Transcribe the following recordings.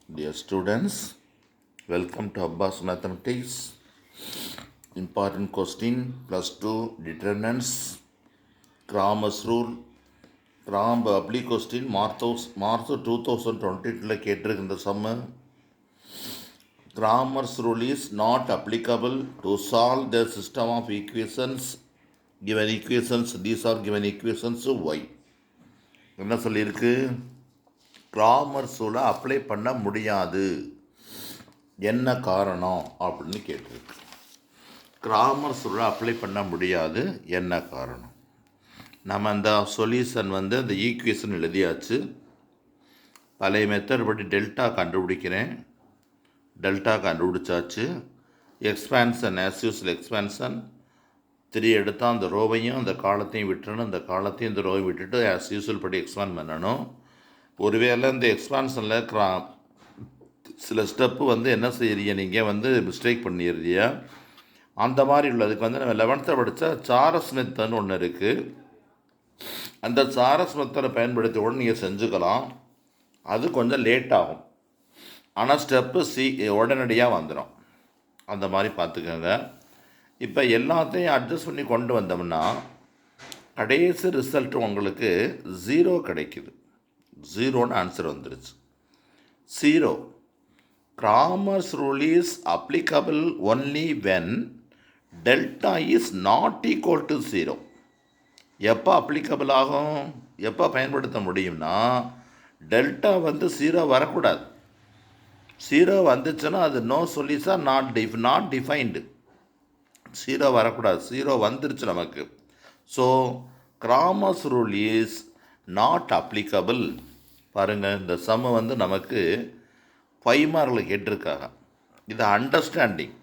Dear students, welcome to Abbas Mathematics. Important question, plus 2 determinants, Cramer's rule. Cram public question, March 2022 கேட்டிருக்கின்ற Jammu. Cramer's rule is not applicable to solve the system of equations. Given equations, these are given equations, y. என்ன சொல்லியிருக்கு? Grammar ரூலை apply பண்ண முடியாது, என்ன காரணம் அப்படின்னு கேட்டிருக்கு. Grammar ரூலை அப்ளை பண்ண முடியாது, என்ன காரணம்? நம்ம அந்த சொல்யூஷன் அந்த ஈக்குவேஷன் எழுதியாச்சு. பழைய மெத்தட் படி டெல்டா கண்டுபிடிக்கிறேன். டெல்டா கண்டுபிடிச்சாச்சு. எக்ஸ்பேன்ஷன் ஆஸ் யூஸ்வல் எக்ஸ்பேன்ஷன் 3 எடுத்தால் அந்த ரோவையும் அந்த காலத்தையும் விட்டுறணும், அந்த காலத்தையும் இந்த ரோவை விட்டுட்டு ஆஸ் யூஸ்வல் படி எக்ஸ்பேண்ட் பண்ணணும். ஒருவேளை இந்த எக்ஸ்பான்ஷனில் சில ஸ்டெப்பு என்ன செய்யறீங்க, நீங்கள் மிஸ்டேக் பண்ணிடுறியா, அந்த மாதிரி உள்ளதுக்கு நம்ம 11th படித்தா சாரஸ் மெத்தட்னு ஒன்று இருக்குது. அந்த சாரஸ் மெத்தடை பயன்படுத்தி கூட நீங்கள் செஞ்சுக்கலாம். அது கொஞ்சம் லேட் ஆகும், ஆனால் ஸ்டெப்பு உடனடியாக வந்துடும். அந்த மாதிரி பார்த்துக்கோங்க. இப்போ எல்லாத்தையும் அட்ஜஸ்ட் பண்ணி கொண்டு வந்தோம்னா கடைசி ரிசல்ட் உங்களுக்கு 0 கிடைக்குது. 0ன்னு ஆன்சர் வந்துருச்சு. 0. Cramer's rule is applicable only when delta is not equal to 0. எப்போ அப்ளிகபிள் ஆகும், எப்போ பயன்படுத்த முடியும்னா டெல்டா 0 வரக்கூடாது. 0 வந்துச்சுன்னா அது நோ சொல்யூஷன், நாட் டிஃபைன்டு. 0 வரக்கூடாது. 0 வந்துருச்சு நமக்கு. So Cramer's rule is not applicable. பாருங்கள், இந்த சம்மு நமக்கு 5 மார்க்கில் கேட்டிருக்காங்க. இது அண்டர்ஸ்டாண்டிங்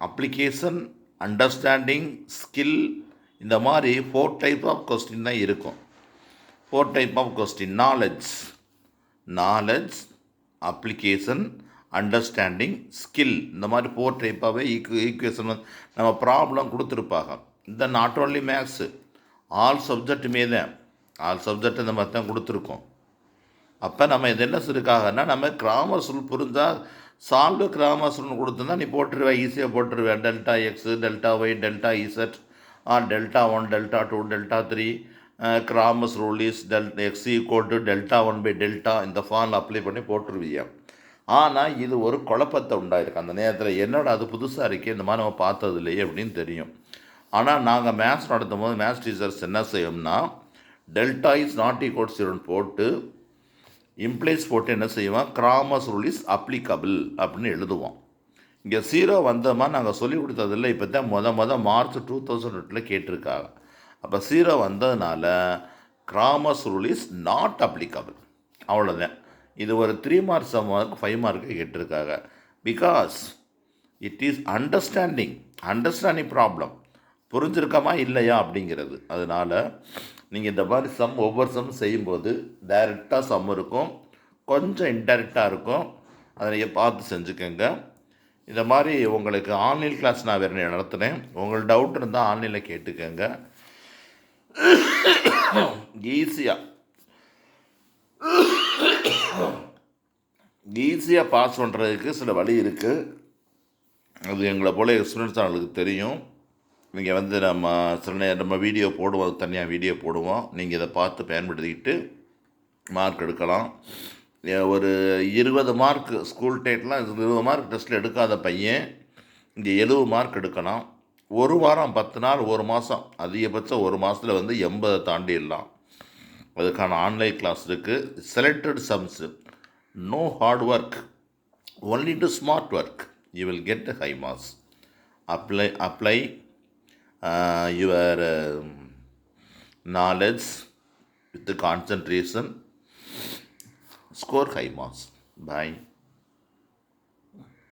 அப்ளிகேஷன், அண்டர்ஸ்டாண்டிங் ஸ்கில், இந்த மாதிரி 4 டைப் ஆஃப் கொஸ்டின் தான் இருக்கும். 4 type of question: knowledge, application, understanding, skill. இந்த மாதிரி 4 டைப்பாகவே ஈக்குவேஷன் நம்ம ப்ராப்ளம் கொடுத்துருப்பாங்க. இந்த நாட் ஓன்லி மேக்ஸு, ஆல் சப்ஜெக்ட்டுமே தான். ஆல் சப்ஜெக்ட் இந்த மாதிரி தான் கொடுத்துருக்கோம். அப்போ நம்ம இது என்ன சொல்லிருக்காங்கன்னா, நம்ம கிராமர்ஸ் ரூல் புரிஞ்சால் சால்வ் கிராமர்ஸ் ரூல் கொடுத்துருந்தா நீ போட்டுருவேன், ஈஸியாக போட்டுருவேன். Delta x, delta y, delta z, delta 1, delta 2, delta 3, Cramer's rule is x equal to delta 1/டெல்டா, இந்த ஃபார்மில் அப்ளை பண்ணி போட்டுருவியா. ஆனால் இது ஒரு குழப்பத்தை உண்டாயிருக்கு அந்த நேரத்தில். என்னோட அது புதுசாக இருக்கே, இந்த மாதிரி நம்ம பார்த்தது இல்லையே அப்படின்னு தெரியும். ஆனால் நாங்கள் மேத்ஸ் நடத்தும் போது மேத்ஸ் டீச்சர்ஸ் என்ன செய்வோம்னா, டெல்டா இஸ் நாட் ஈக்குவல் 0 போட்டு இம்ப்ளைஸ் போட்டு என்ன செய்வோம், கிராமர்ஸ் ரூல் இஸ் அப்ளிகபிள் அப்படின்னு எழுதுவோம். இங்கே 0 வந்தோமா நாங்கள் சொல்லி கொடுத்ததில்லை, இப்போ தான் மார்ச் 2008 கேட்டிருக்காங்க. அப்போ 0 வந்ததுனால Cramer's rule is not applicable. அவ்வளோதான். இது ஒரு 3 மார்க் சம்மார்க்கு 5 மார்க்கு கேட்டிருக்காங்க. Because it is understanding problem. புரிஞ்சிருக்கமா இல்லையா அப்படிங்கிறது. அதனால் நீங்கள் இந்த மாதிரி ஒவ்வொரு சம் செய்யும்போது டைரெக்டாக சம் இருக்கும், கொஞ்சம் இன்டைரக்டாக இருக்கும். அதை நீங்கள் பார்த்து செஞ்சுக்கோங்க. இந்த மாதிரி உங்களுக்கு ஆன்லைன் கிளாஸ் நான் வேறு நடத்துகிறேன். உங்களுக்கு டவுட் இருந்தால் ஆன்லைனில் கேட்டுக்கோங்க. ஈஸியாக பாஸ் பண்ணுறதுக்கு சில வழி இருக்குது. அது எங்களை போல எக்ஸ்பீரியன்ஸ் அவங்களுக்கு தெரியும். நீங்கள் நம்ம வீடியோ போடுவோம், தனியாக வீடியோ போடுவோம். நீங்கள் இதை பார்த்து பயன்படுத்திக்கிட்டு மார்க் எடுக்கலாம். ஒரு 20 மார்க் ஸ்கூல் டேட்லாம் 20 மார்க் டெஸ்ட்டில் எடுக்காத பையன் இங்கே 70 மார்க் எடுக்கலாம். ஒரு வாரம் 10 நாள், ஒரு மாதம், அதிகபட்சம் ஒரு மாதத்தில் 80 தாண்டிடலாம். அதுக்கான ஆன்லைன் கிளாஸ் இருக்குது. Selected sums, no hard work, only to smart work, you will get high marks. apply your knowledge with the concentration, score high marks. Bye.